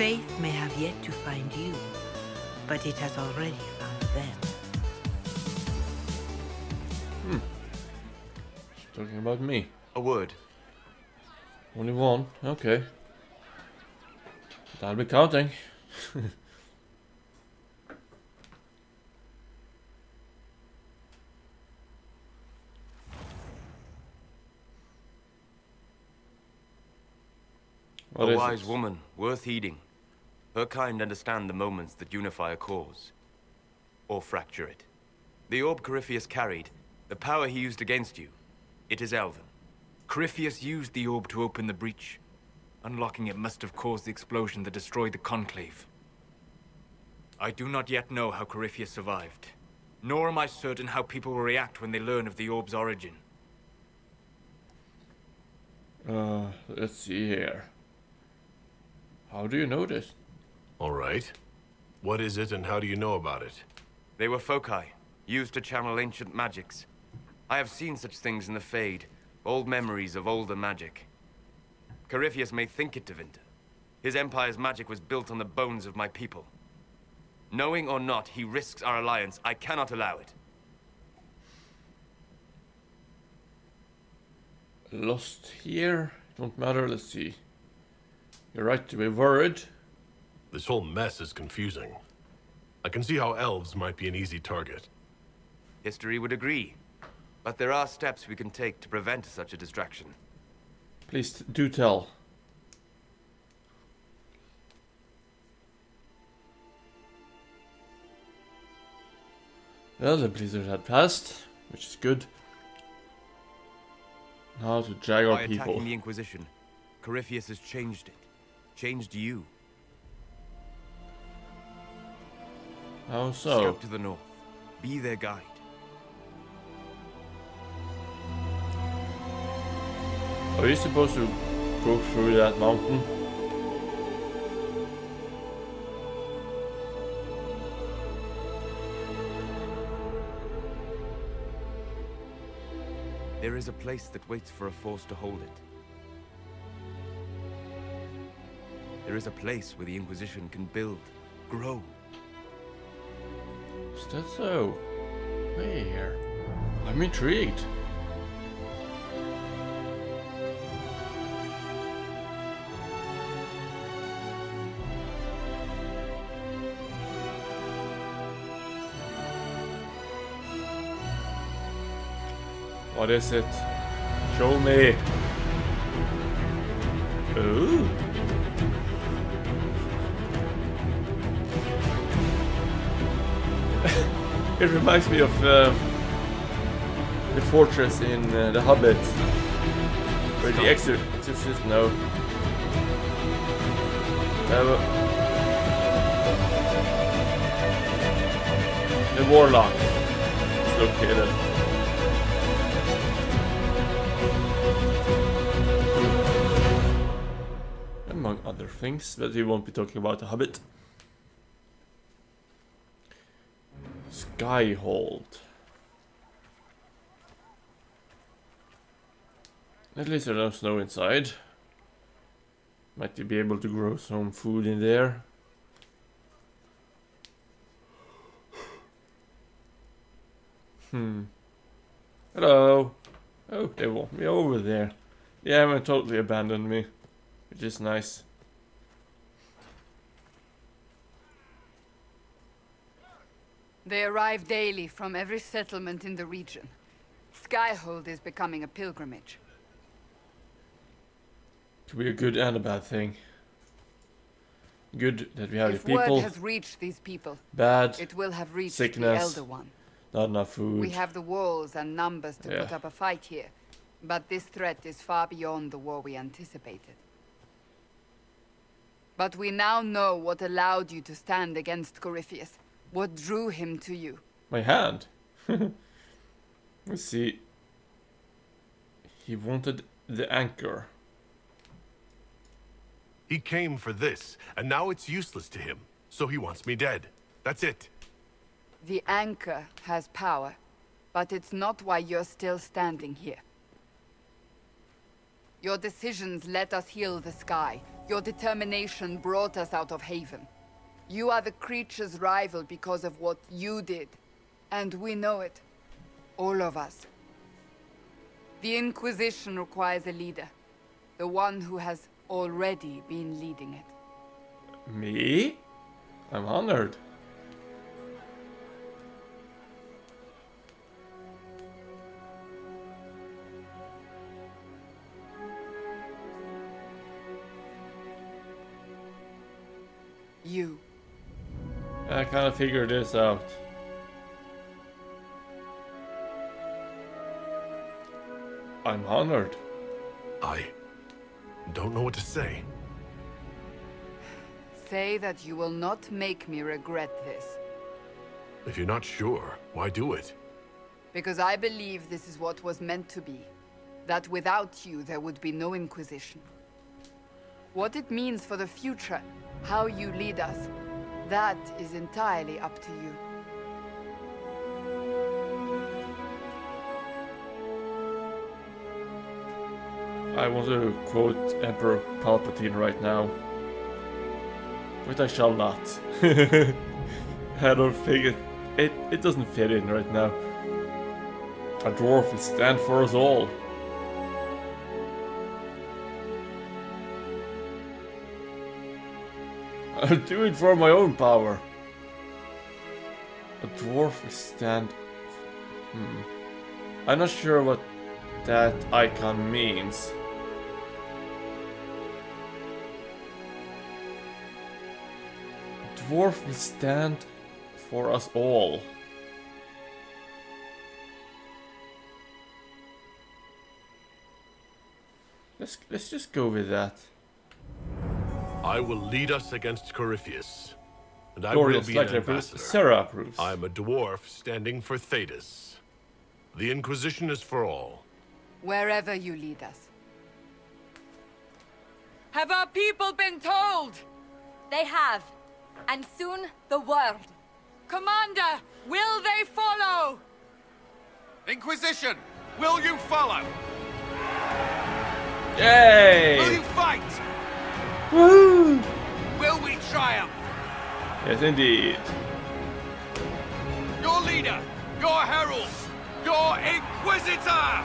faith may have yet to find you, but it has already found them. She's talking about me. A word. Only one. Okay. That'll be counting. A wise woman, worth heeding. Her kind understand the moments that unify a cause. Or fracture it. The orb Corypheus carried, the power he used against you, it is Elven. Corypheus used the orb to open the breach. Unlocking it must have caused the explosion that destroyed the Conclave. I do not yet know how Corypheus survived. Nor am I certain how people will react when they learn of the orb's origin. Let's see here. How do you know this? All right. What is it and how do you know about it? They were foci, used to channel ancient magics. I have seen such things in the Fade, old memories of older magic. Corypheus may think it Tevinter. His empire's magic was built on the bones of my people. Knowing or not, he risks our alliance. I cannot allow it. Lost here? Don't matter, let's see. You're right to be worried. This whole mess is confusing. I can see how elves might be an easy target. History would agree. But there are steps we can take to prevent such a distraction. Please do tell. Well, the blizzard had passed, which is good. Now to drag our By people. attacking the Inquisition, Corypheus has changed it. Changed you. How so? Scout to the north. Be their guide. Are you supposed to go through that mountain? There is a place that waits for a force to hold it. There is a place where the Inquisition can build, grow. Is that so? Where? I'm intrigued. What is it? Show me. Ooh. It reminds me of the fortress in The Hobbit, where the exorcist, no. The warlock is located. Among other things, but we won't be talking about The Hobbit. Skyhold. At least there's no snow inside. Might you be able to grow some food in there? Hello. Oh, they want me over there. They haven't totally abandoned me, which is nice. They arrive daily from every settlement in the region. Skyhold is becoming a pilgrimage. Could be a good and a bad thing. Good that we have If the people. word has reached these people, Bad. it will have reached sickness. the Elder One. Not enough food. We have the walls and numbers to put up a fight here, but this threat is far beyond the war we anticipated. But we now know what allowed you to stand against Corypheus. What drew him to you? My hand. Let's see. He wanted the anchor. He came for this, and now it's useless to him. So he wants me dead. That's it. The anchor has power, but it's not why you're still standing here. Your decisions let us heal the sky. Your determination brought us out of Haven. You are the creature's rival because of what you did. And we know it. All of us. The Inquisition requires a leader. The one who has already been leading it. Me? I'm honored. You. I kind of figured this out. I'm honored. I don't know what to say. Say that you will not make me regret this. If you're not sure, why do it? Because I believe this is what was meant to be. That without you, there would be no Inquisition. What it means for the future, how you lead us, that is entirely up to you. I want to quote Emperor Palpatine right now. But I shall not. I don't think it doesn't fit in right now. A dwarf will stand for us all. I'll do it for my own power. A dwarf will stand... I'm not sure what that icon means. Dwarf will stand for us all. Let's just go with that. I will lead us against Corypheus, and I Glorious, will be an likely approves. ambassador. Sarah approves. I'm a dwarf standing for Thetis. The Inquisition is for all. Wherever you lead us. Have our people been told? They have. And soon, the world. Commander, will they follow? Inquisition, will you follow? Yay! Will you fight? Woo! Will we triumph? Yes, indeed. Your leader, your herald, your Inquisitor!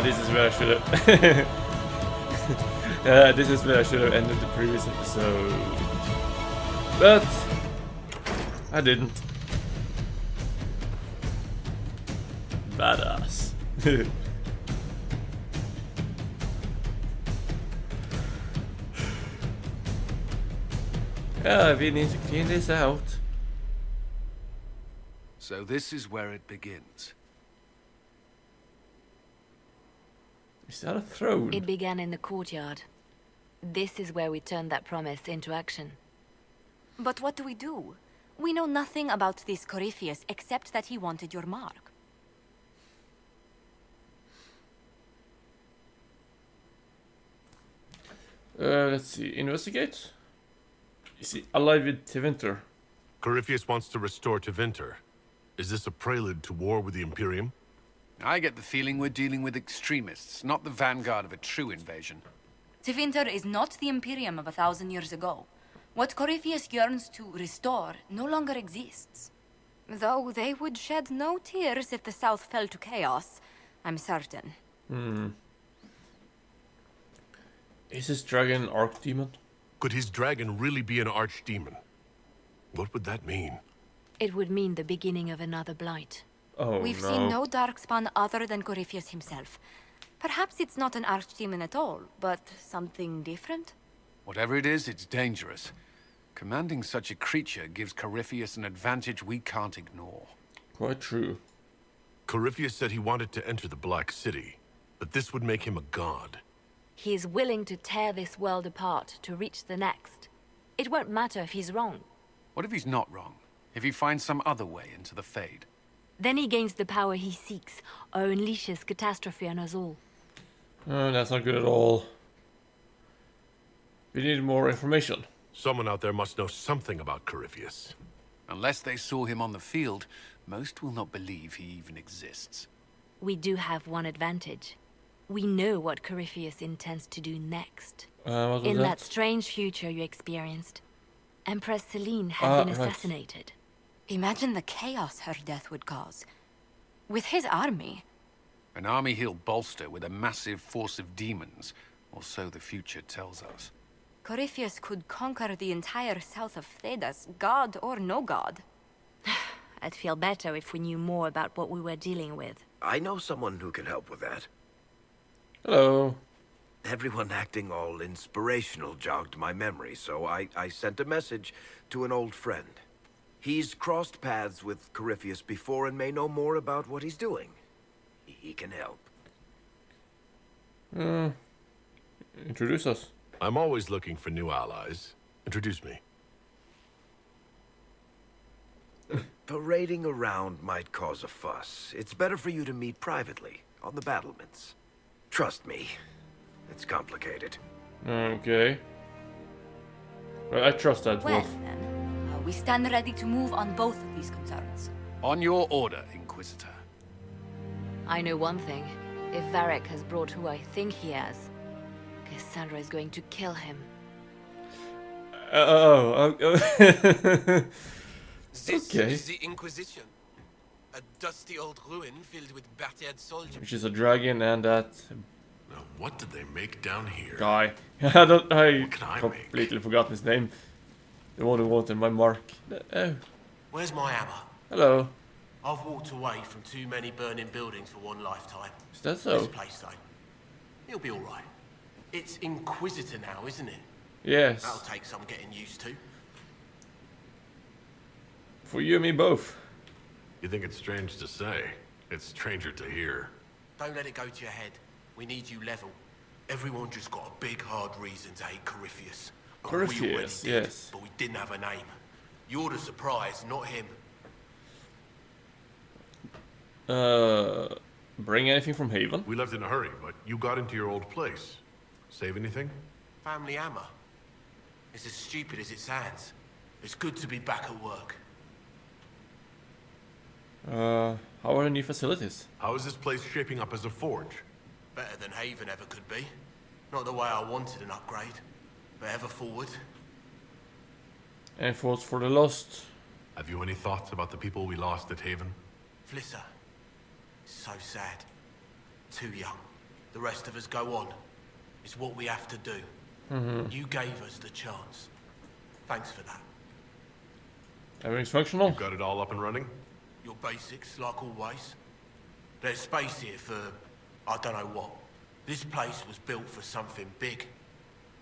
This is where I should have. This is where I should have ended the previous episode, but I didn't. Badass. Yeah, we need to clean this out. So this is where it begins. Is that a throne? It began in the courtyard. This is where we turned that promise into action. But what do? We know nothing about this Corypheus except that he wanted your mark. Let's see. Investigate. Is he alive with Tevinter? Corypheus wants to restore Tevinter. Is this a prelude to war with the Imperium? I get the feeling we're dealing with extremists, not the vanguard of a true invasion. Tevinter is not the Imperium of 1,000 years ago. What Corypheus yearns to restore no longer exists. Though they would shed no tears if the South fell to chaos, I'm certain. Is this dragon an archdemon? Could his dragon really be an archdemon? What would that mean? It would mean the beginning of another blight. Oh We've no. seen no darkspawn other than Corypheus himself. Perhaps it's not an archdemon at all, but something different? Whatever it is, it's dangerous. Commanding such a creature gives Corypheus an advantage we can't ignore. Quite true. Corypheus said he wanted to enter the Black City, but this would make him a god. He is willing to tear this world apart to reach the next. It won't matter if he's wrong. What if he's not wrong? If he finds some other way into the Fade? Then he gains the power he seeks, or unleashes catastrophe on us all. Oh, that's not good at all. We need more information. Someone out there must know something about Corypheus. Unless they saw him on the field, most will not believe he even exists. We do have one advantage. We know what Corypheus intends to do next. What was In that? that strange future you experienced, Empress Celine had been right. assassinated. Imagine the chaos her death would cause. With his army. An army he'll bolster with a massive force of demons, or so the future tells us. Corypheus could conquer the entire south of Thedas, god or no god. I'd feel better if we knew more about what we were dealing with. I know someone who can help with that. Hello. Everyone acting all inspirational jogged my memory, so I sent a message to an old friend. He's crossed paths with Corypheus before and may know more about what he's doing. He can help. Introduce us. I'm always looking for new allies. Introduce me. Parading around might cause a fuss. It's better for you to meet privately, on the battlements. Trust me, it's complicated. Okay. Well, I trust that Well wolf. then, we stand ready to move on both of these concerns. On your order, Inquisitor. I know one thing. If Varric has brought who I think he has, Cassandra is going to kill him. Oh. This Okay. is the Inquisition. A dusty old ruin filled with battered soldiers. Which is a dragon and that Now, what did they make down here? guy. I can I completely forgot his name. The one who wanted my mark. Oh, Where's my hammer? hello. I've walked away from too many burning buildings for one lifetime. Is that so? This place, though, it'll be all right. It's Inquisitor now, isn't it? Yes. That'll take some getting used to. For you and me both. You think it's strange to say? It's stranger to hear. Don't let it go to your head. We need you level. Everyone just got a big, hard reason to hate Corypheus. And we already Corypheus, did, yes. but we didn't have a name. You're the surprise, not him. Bring anything from Haven? We left in a hurry, but you got into your old place. Save anything? Family hammer. It's as stupid as it sounds. It's good to be back at work. How are the new facilities? How is this place shaping up as a forge? Better than Haven ever could be. Not the way I wanted an upgrade, but ever forward. And thoughts for the lost? Have you any thoughts about the people we lost at Haven? Flisser. So sad. Too young. The rest of us go on. It's what we have to do. You gave us the chance. Thanks for that. Everything's functional? Got it all up and running? Your basics, like always. There's space here for, I don't know what. This place was built for something big.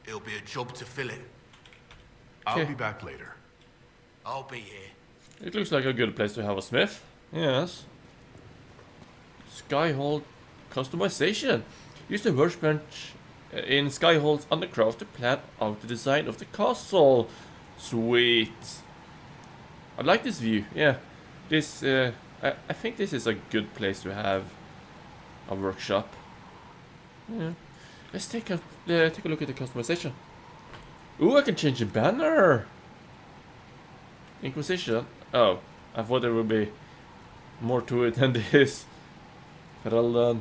It'll be a job to fill it. I'll Okay. be back later. I'll be here. It looks like a good place to have a smith. Yes. Skyhold customization. Use the workbench in Skyhold's Undercraft to plan out the design of the castle. Sweet. I like this view. Yeah. This, I think this is a good place to have a workshop. Yeah. Let's take a look at the customization. Ooh, I can change the banner. Inquisition. Oh, I thought there would be more to it than this. Ferelden.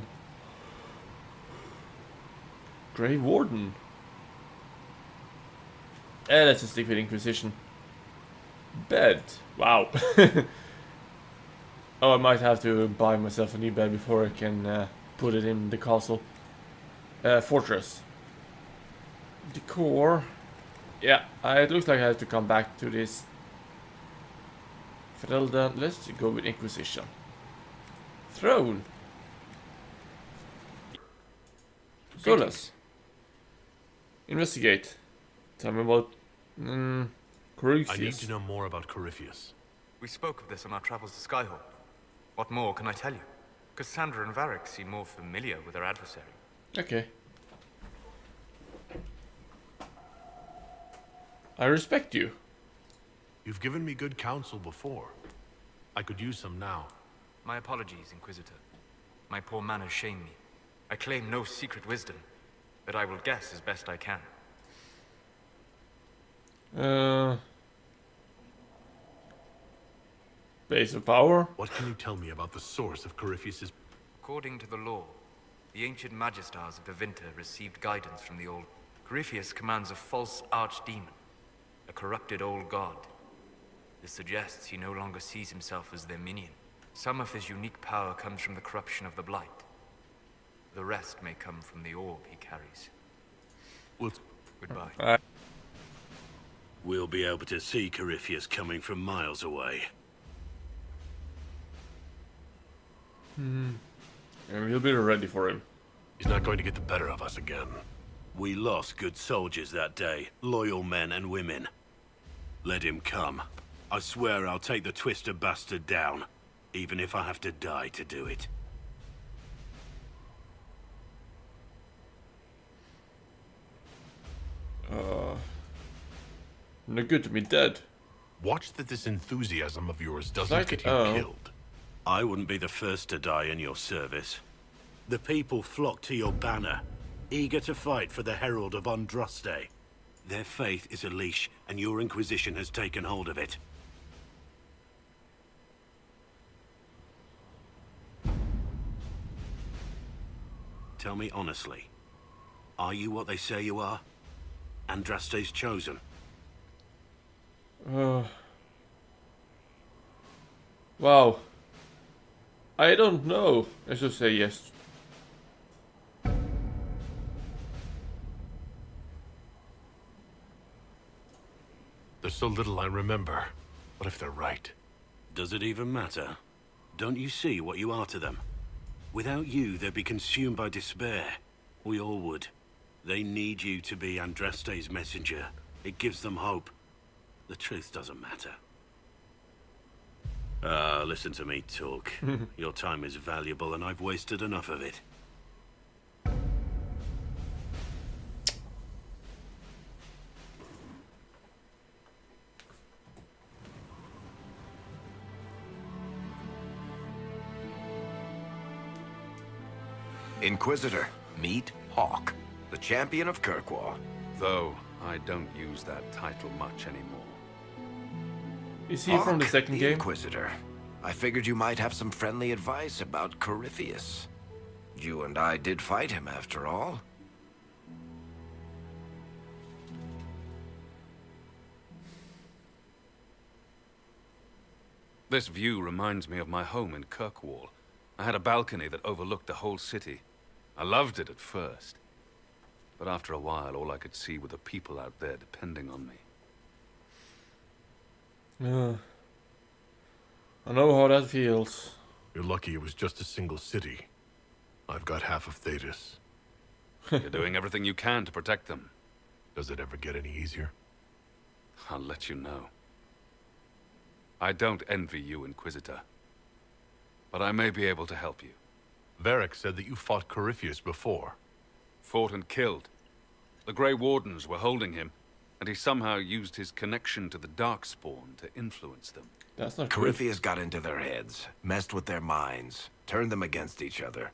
Grave Warden. Let's just stick with Inquisition. Bed. Wow. Oh, I might have to buy myself a new bed before I can put it in the castle. Fortress. Decor. Yeah, it looks like I have to come back to this. Ferelden. Let's go with Inquisition. Throne. Solas. Investigate. Tell me about Corypheus. I need to know more about Corypheus. We spoke of this on our travels to Skyhold. What more can I tell you? Cassandra and Varric seem more familiar with their adversary. Okay. I respect you. You've given me good counsel before. I could use some now. My apologies, Inquisitor. My poor manners shame me. I claim no secret wisdom, but I will guess as best I can. Base of power? What can you tell me about the source of Corypheus's... According to the law, the ancient Magistars of Tevinter received guidance from the old... Corypheus commands a false archdemon, a corrupted old god. This suggests he no longer sees himself as their minion. Some of his unique power comes from the corruption of the Blight. The rest may come from the orb he carries. Well, Goodbye. We'll be able to see Corypheus coming from miles away. And we'll be ready for him. he's not going to get the better of us again. We lost good soldiers that day, loyal men and women. Let him come. I swear I'll take the twister bastard down, even if I have to die to do it. No good to be dead. Watch that this enthusiasm of yours doesn't Like- get you oh. killed. I wouldn't be the first to die in your service. The people flock to your banner, eager to fight for the Herald of Andraste. Their faith is a leash, and your Inquisition has taken hold of it. Tell me honestly, are you what they say you are? Andraste's chosen? Wow. I don't know. Let's just say yes. There's so little I remember. What if they're right? Does it even matter? Don't you see what you are to them? Without you, they'd be consumed by despair. We all would. They need you to be Andraste's messenger. It gives them hope. The truth doesn't matter. Listen to me talk. Your time is valuable and I've wasted enough of it. Inquisitor, meet Hawk, the champion of Kirkwall. Though I don't use that title much anymore. Is he from the Hawk, second game? Inquisitor. I figured you might have some friendly advice about Corypheus. You and I did fight him, after all. This view reminds me of my home in Kirkwall. I had a balcony that overlooked the whole city. I loved it at first. But after a while, all I could see were the people out there depending on me. I know how that feels. You're lucky it was just a single city. I've got half of Thetis. You're doing everything you can to protect them. Does it ever get any easier? I'll let you know. I don't envy you, Inquisitor. But I may be able to help you. Varric said that you fought Corypheus before. Fought and killed. The Grey Wardens were holding him, and he somehow used his connection to the Darkspawn to influence them. That's not good. Corypheus got into their heads, messed with their minds, turned them against each other.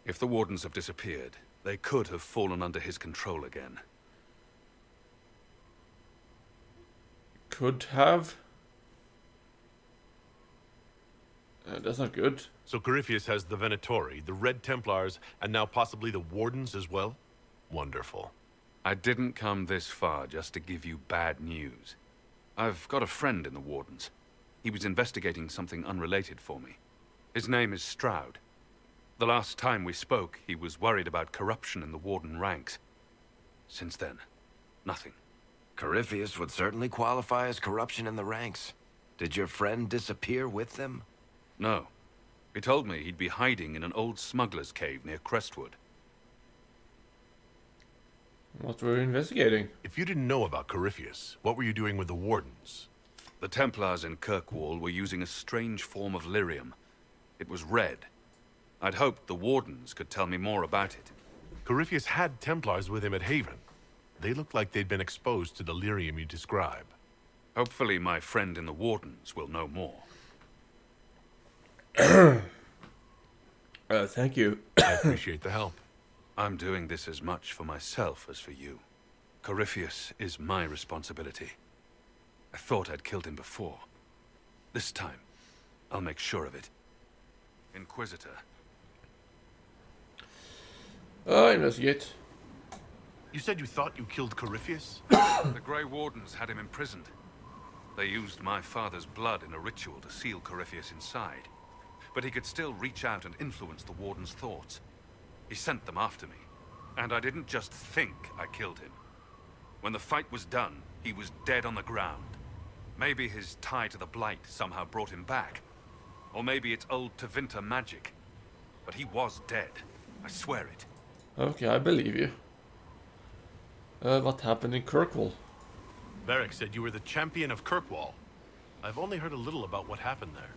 If the Wardens have disappeared, they could have fallen under his control again. Could have. That's not good. So Corypheus has the Venatori, the Red Templars, and now possibly the Wardens as well? Wonderful. I didn't come this far just to give you bad news. I've got a friend in the Wardens. He was investigating something unrelated for me. His name is Stroud. The last time we spoke, he was worried about corruption in the Warden ranks. Since then, nothing. Corypheus would certainly qualify as corruption in the ranks. Did your friend disappear with them? No. He told me he'd be hiding in an old smuggler's cave near Crestwood. What were we investigating? If you didn't know about Corypheus, what were you doing with the Wardens? The Templars in Kirkwall were using a strange form of lyrium. It was red. I'd hoped the Wardens could tell me more about it. Corypheus had Templars with him at Haven. They looked like they'd been exposed to the lyrium you describe. Hopefully my friend in the Wardens will know more. Thank you. I appreciate the help. I'm doing this as much for myself as for you. Corypheus is my responsibility. I thought I'd killed him before. This time, I'll make sure of it. Inquisitor. Investigate. You said you thought you killed Corypheus? The Grey Wardens had him imprisoned. They used my father's blood in a ritual to seal Corypheus inside. But he could still reach out and influence the Warden's thoughts. He sent them after me. And I didn't just think I killed him. When the fight was done, he was dead on the ground. Maybe his tie to the Blight somehow brought him back. Or maybe it's old Tevinter magic. But he was dead. I swear it. Okay, I believe you. What happened in Kirkwall? Varric said you were the champion of Kirkwall. I've only heard a little about what happened there.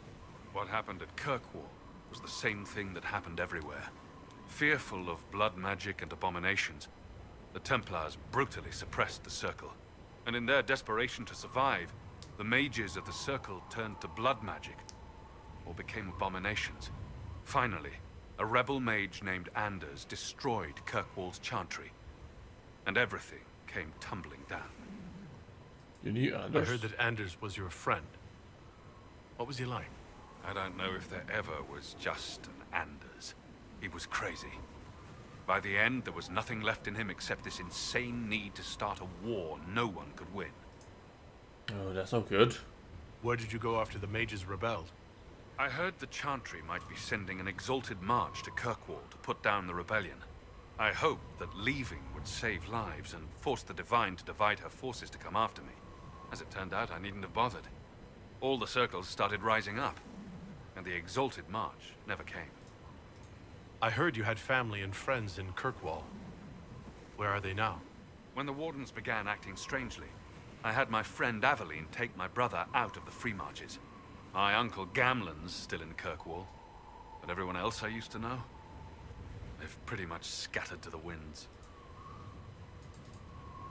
What happened at Kirkwall was the same thing that happened everywhere. Fearful of blood magic and abominations, the Templars brutally suppressed the Circle. And in their desperation to survive, the mages of the Circle turned to blood magic, or became abominations. Finally, a rebel mage named Anders destroyed Kirkwall's chantry, and everything came tumbling down. You knew I Anders? heard that Anders was your friend. What was he like? I don't know if there ever was just an Anders. He was crazy. By the end, there was nothing left in him except this insane need to start a war no one could win. Oh, that's not good. Where did you go after the mages rebelled? I heard the Chantry might be sending an exalted march to Kirkwall to put down the rebellion. I hoped that leaving would save lives and force the Divine to divide her forces to come after me. As it turned out, I needn't have bothered. All the circles started rising up, and the exalted march never came. I heard you had family and friends in Kirkwall. Where are they now? When the Wardens began acting strangely, I had my friend Aveline take my brother out of the Free Marches. My uncle Gamlen's still in Kirkwall, but everyone else I used to know, they've pretty much scattered to the winds.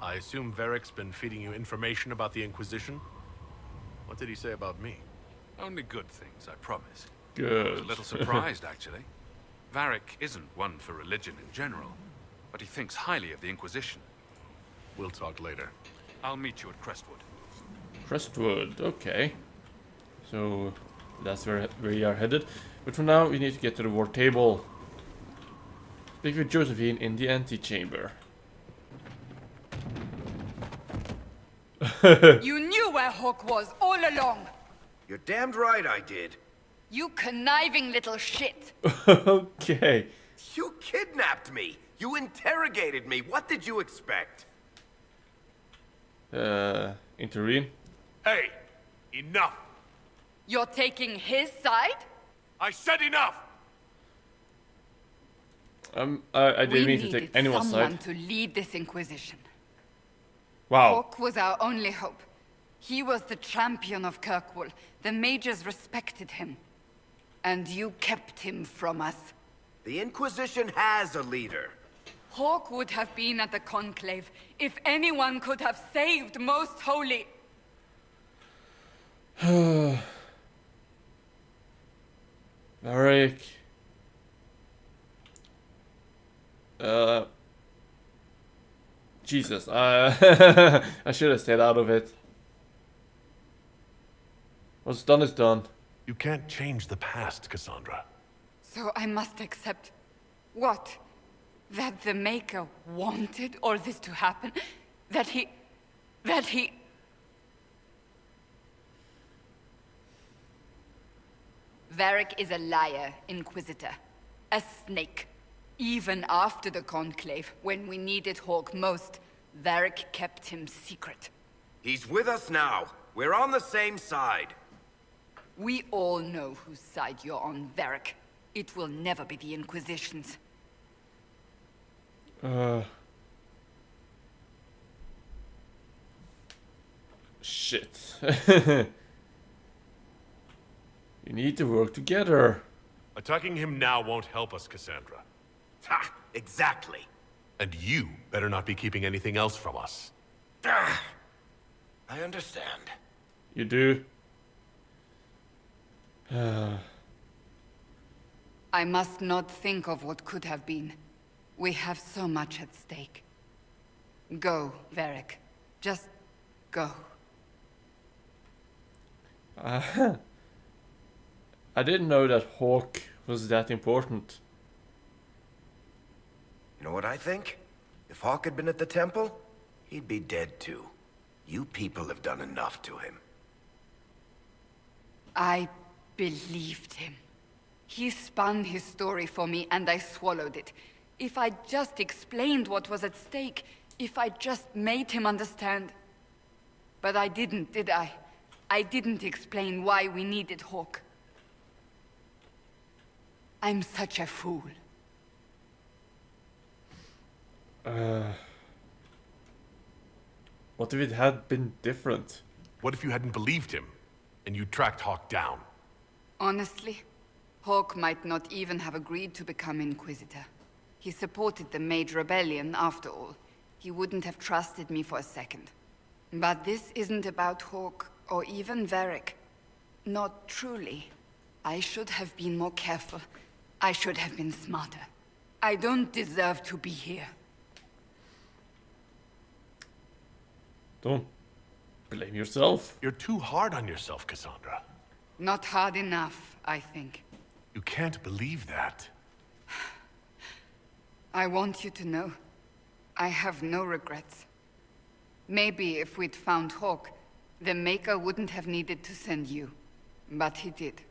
I assume Varric's been feeding you information about the Inquisition? What did he say about me? Only good things, I promise. Good. I was a little surprised, actually. Varric isn't one for religion in general, but he thinks highly of the Inquisition. We'll talk later. I'll meet you at Crestwood. Crestwood, okay. So, that's where we are headed. But for now, we need to get to the war table. Speak with Josephine in the antechamber. You knew where Hawk was all along. You're damned right I did. You conniving little shit. Okay. You kidnapped me. You interrogated me. What did you expect? Intervene. Hey! Enough! You're taking his side? I said enough! I didn't We mean to take needed anyone's someone side. to lead this Inquisition. Wow. Hawk was our only hope. He was the champion of Kirkwall. The mages respected him. And you kept him from us. The Inquisition has a leader. Hawk would have been at the Conclave if anyone could have saved Most Holy. Varric. Jesus, I should have stayed out of it. What's done is done. You can't change the past, Cassandra. So I must accept what? That the Maker wanted all this to happen? That he... Varric is a liar, Inquisitor. A snake. Even after the Conclave, when we needed Hawk most, Varric kept him secret. He's with us now. We're on the same side. We all know whose side you're on, Varric. It will never be the Inquisition's. Shit. You need to work together. Attacking him now won't help us, Cassandra. Ha! Exactly. And you better not be keeping anything else from us. Ah, I understand. You do. I must not think of what could have been. We have so much at stake. Go, Varric. Just go. I didn't know that Hawk was that important. You know what I think? If Hawk had been at the temple, he'd be dead too. You people have done enough to him. I believed him. He spun his story for me and I swallowed it. If I just explained what was at stake, if I just made him understand. But I didn't, did I? I didn't explain why we needed Hawk. I'm such a fool. What if it had been different? What if you hadn't believed him, and you tracked Hawk down? Honestly, Hawk might not even have agreed to become Inquisitor. He supported the Mage Rebellion, after all. He wouldn't have trusted me for a second. But this isn't about Hawk, or even Varric. Not truly. I should have been more careful. I should have been smarter. I don't deserve to be here. Don't blame yourself. You're too hard on yourself, Cassandra. Not hard enough, I think. You can't believe that. I want you to know, I have no regrets. Maybe if we'd found Hawk, the Maker wouldn't have needed to send you. But he did.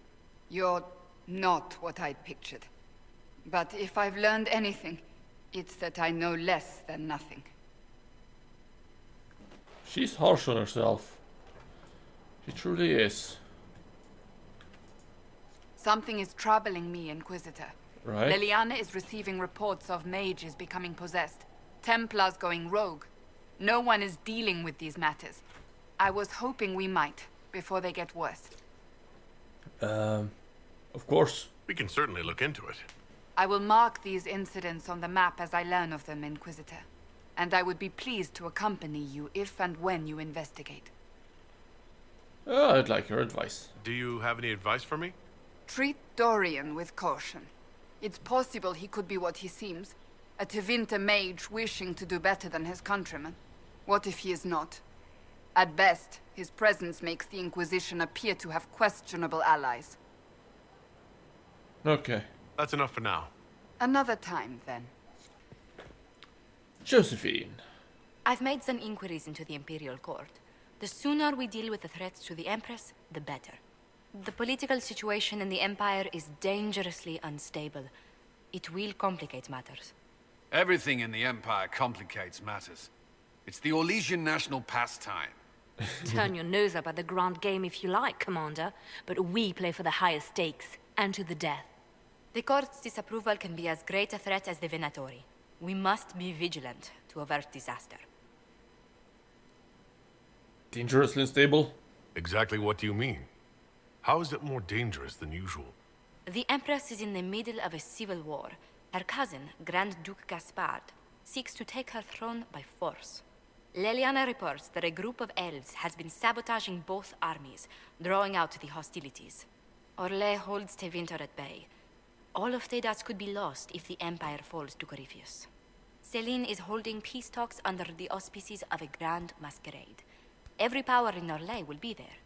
You're not what I'd pictured. But if I've learned anything, it's that I know less than nothing. She's harsh on herself. She truly is. Something is troubling me, Inquisitor. Right. Leliana is receiving reports of mages becoming possessed. Templars going rogue. No one is dealing with these matters. I was hoping we might, before they get worse. Of course. We can certainly look into it. I will mark these incidents on the map as I learn of them, Inquisitor. And I would be pleased to accompany you if and when you investigate. I'd like your advice. Do you have any advice for me? Treat Dorian with caution. It's possible he could be what he seems. A Tevinter mage wishing to do better than his countrymen. What if he is not? At best, his presence makes the Inquisition appear to have questionable allies. Okay. That's enough for now. Another time, then. Josephine. I've made some inquiries into the Imperial Court. The sooner we deal with the threats to the Empress, the better. The political situation in the Empire is dangerously unstable. It will complicate matters. Everything in the Empire complicates matters. It's the Orlesian national pastime. Turn your nose up at the grand game if you like, Commander, but we play for the higher stakes, and to the death. The Court's disapproval can be as great a threat as the Venatori. We must be vigilant to avert disaster. Dangerously unstable? Exactly what do you mean? How is it more dangerous than usual? The Empress is in the middle of a civil war. Her cousin, Grand Duke Gaspard, seeks to take her throne by force. Leliana reports that a group of elves has been sabotaging both armies, drawing out the hostilities. Orlais holds Tevinter at bay. All of Thedas could be lost if the Empire falls to Corypheus. Celine is holding peace talks under the auspices of a grand masquerade. Every power in Orlais will be there.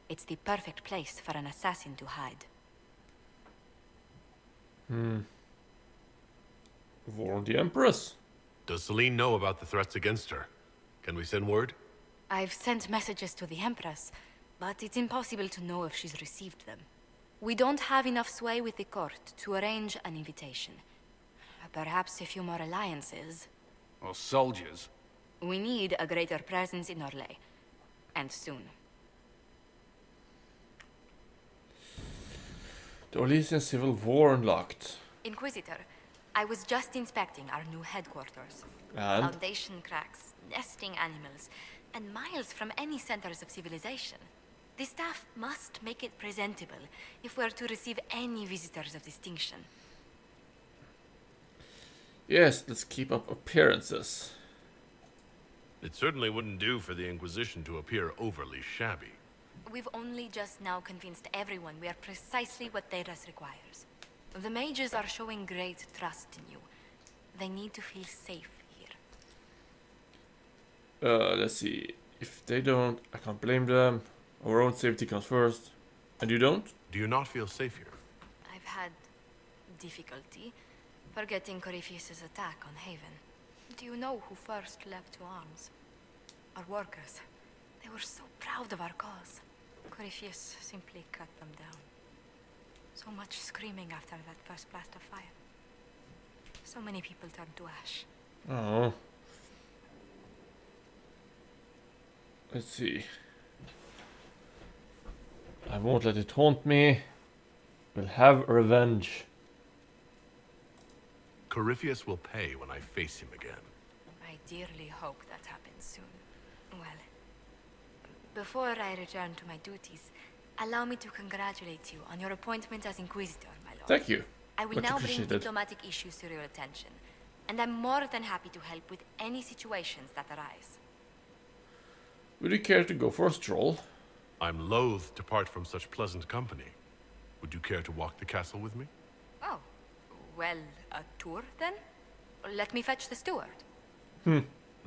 It's the perfect place for an assassin to hide. Warn the Empress. Does Celine know about the threats against her? Can we send word? I've sent messages to the Empress, but it's impossible to know if she's received them. We don't have enough sway with the court to arrange an invitation. Perhaps a few more alliances. Or soldiers. We need a greater presence in Orlais. And soon. The Orlesian Civil War unlocked. Inquisitor, I was just inspecting our new headquarters. And? Foundation cracks, nesting animals, and miles from any centers of civilization. The staff must make it presentable if we're to receive any visitors of distinction. Yes, let's keep up appearances. It certainly wouldn't do for the Inquisition to appear overly shabby. We've only just now convinced everyone we are precisely what Thedas requires. The mages are showing great trust in you. They need to feel safe here. Let's see. If they don't, I can't blame them. Our own safety comes first. And you don't? Do you not feel safe here? I've had difficulty forgetting Corypheus's attack on Haven. Do you know who first leapt to arms? Our workers. They were so proud of our cause. Corypheus simply cut them down. So much screaming after that first blast of fire. So many people turned to ash. Oh. Let's see. I won't let it haunt me. We'll have revenge. Corypheus will pay when I face him again. I dearly hope that happens soon. Well, before I return to my duties, allow me to congratulate you on your appointment as Inquisitor, my lord. Thank you. I will Much now bring appreciated. diplomatic issues to your attention, and I'm more than happy to help with any situations that arise. Would you care to go for a stroll? I'm loath to part from such pleasant company. Would you care to walk the castle with me? Oh, well, a tour then? Let me fetch the steward.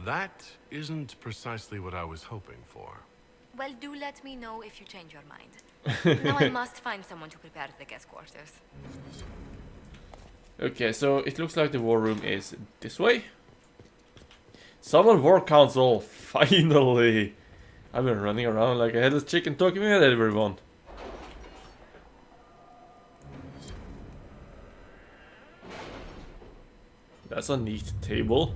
That isn't precisely what I was hoping for. Well, do let me know if you change your mind. Now I must find someone to prepare the guest quarters. Okay, so it looks like the war room is this way. Summon War Council! Finally! I've been running around like a headless chicken talking with everyone. That's a neat table.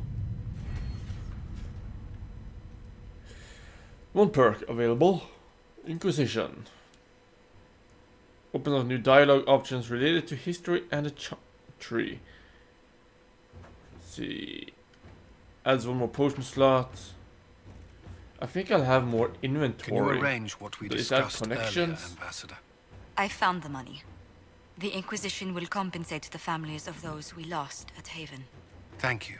One perk available. Inquisition. Open up new dialogue options related to history and the tree. Let's see. Adds one more potion slot. I think I'll have more inventory. Can you arrange what we Is that discussed earlier, connections? Ambassador? I found the money. The Inquisition will compensate the families of those we lost at Haven. Thank you.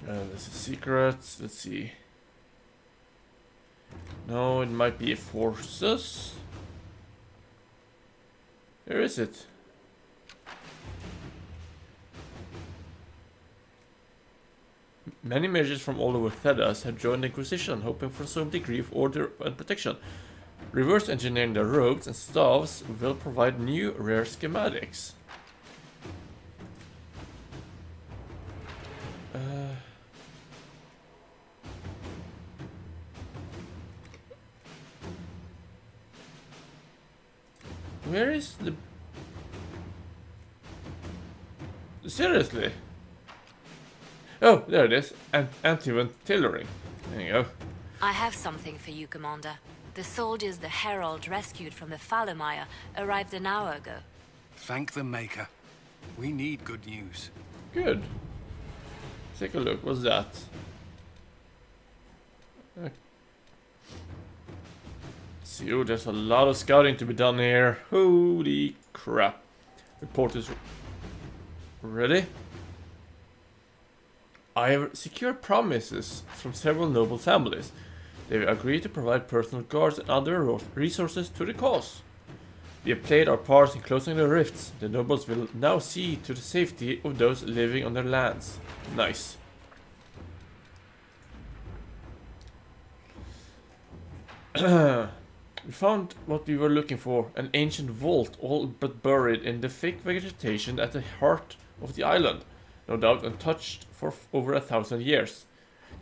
This is secrets. Let's see. No, it might be forces. Where is it? Many mages from all over Thedas have joined the Inquisition, hoping for some degree of order and protection. Reverse engineering their robes and staffs will provide new rare schematics. Where is the... Seriously? Oh, there it is. Anti-event tailoring. There you go. I have something for you, Commander. The soldiers the Herald rescued from the Falomire arrived an hour ago. Thank the Maker. We need good news. Good. Take a look. What's that? See, oh, there's a lot of scouting to be done here. Holy crap. Report is ready. I have secured promises from several noble families. They will agree to provide personal guards and other resources to the cause. We have played our parts in closing the rifts. The nobles will now see to the safety of those living on their lands. Nice. We found what we were looking for, an ancient vault all but buried in the thick vegetation at the heart of the island, no doubt untouched for over 1,000 years.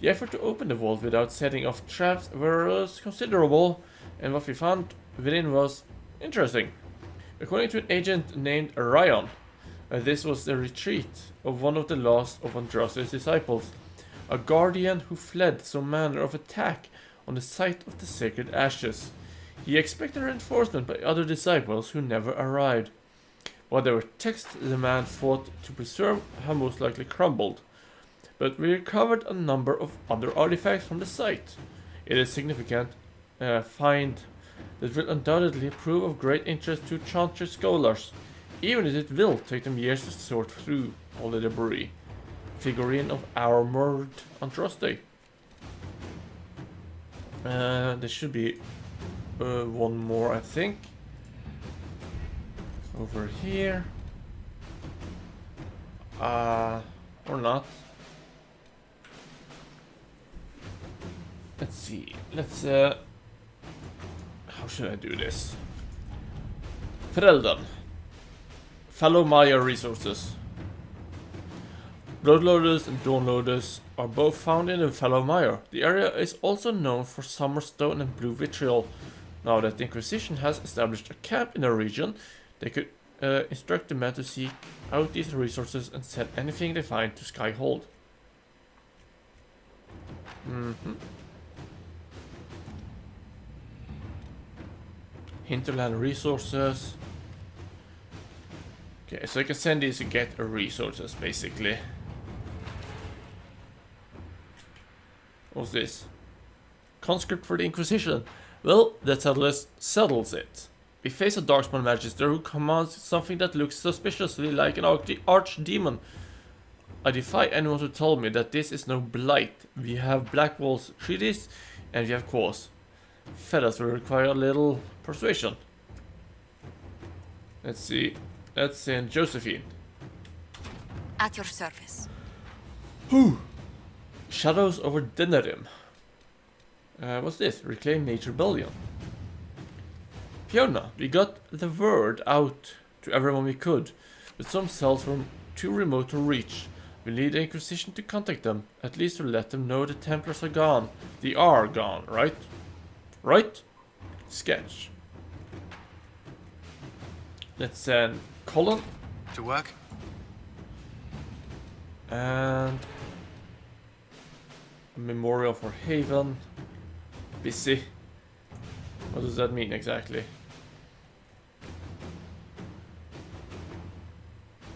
The effort to open the vault without setting off traps was considerable, and what we found within was interesting. According to an agent named Ryan, this was the retreat of one of the last of Andraste's disciples, a guardian who fled some manner of attack on the site of the sacred ashes. He expected reinforcement by other disciples who never arrived. Whatever text the man fought to preserve had most likely crumbled, but we recovered a number of other artifacts from the site. It is a significant find that will undoubtedly prove of great interest to Chantry scholars, even if it will take them years to sort through all the debris. Figurine of armored Andraste. There should be one more, I think. Over here. Or not. Let's see. Let's how should I do this? Föräldern. Fellow Maya resources. Bloodloaders and Dawnloaders are both found in the Fellow Maya. The area is also known for Summerstone and Blue Vitriol. Now that the Inquisition has established a camp in the region, they could instruct the men to seek out these resources and send anything they find to Skyhold. Hinterland resources. Okay, so I can send these to get resources, basically. What's this? Conscript for the Inquisition. Well, that at least settles it. We face a Darkspawn Magister who commands something that looks suspiciously like an archdemon. I defy anyone to tell me that this is no blight. We have Black Walls treaties and we have claws. Fellas will require a little persuasion. Let's see. Let's send Josephine. At your service. Whew. Shadows over Denerim. What's this? Reclaim Nature Rebellion. Fiona, we got the word out to everyone we could, but some cells were too remote to reach. We need the Inquisition to contact them, at least to let them know the Templars are gone. They are gone, right? Right? Sketch. Let's send Colin. To work? And a memorial for Haven. Busy. What does that mean exactly?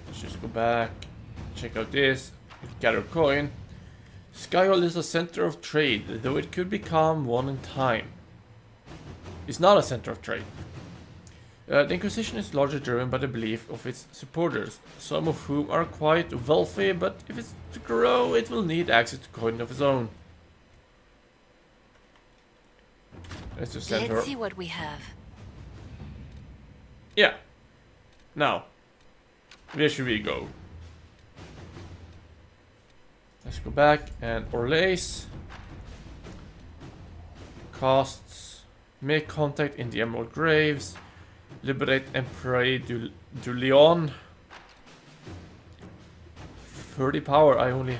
Let's just go back. Check out this. Gather coin. Skyhold is a center of trade, though it could become one in time. It's not a center of trade. The Inquisition is largely driven by the belief of its supporters, some of whom are quite wealthy, but if it's to grow, it will need access to coin of its own. Let's just send her. Let's see what we have. Yeah. Now, where should we go? Let's go back and Orlace. Costs. Make contact in the Emerald Graves. Liberate Emperor du Leon. 30 power, I only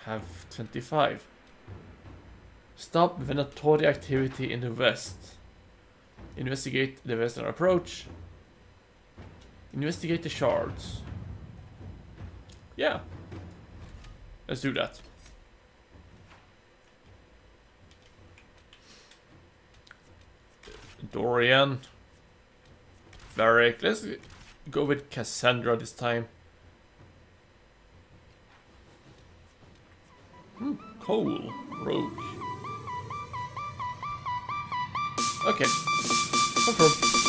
have 25. Stop Venatori activity in the west. Investigate the western approach. Investigate the shards. Yeah. Let's do that. Dorian. Varric. Let's go with Cassandra this time. Cole. Rogue. Okay. Confirm.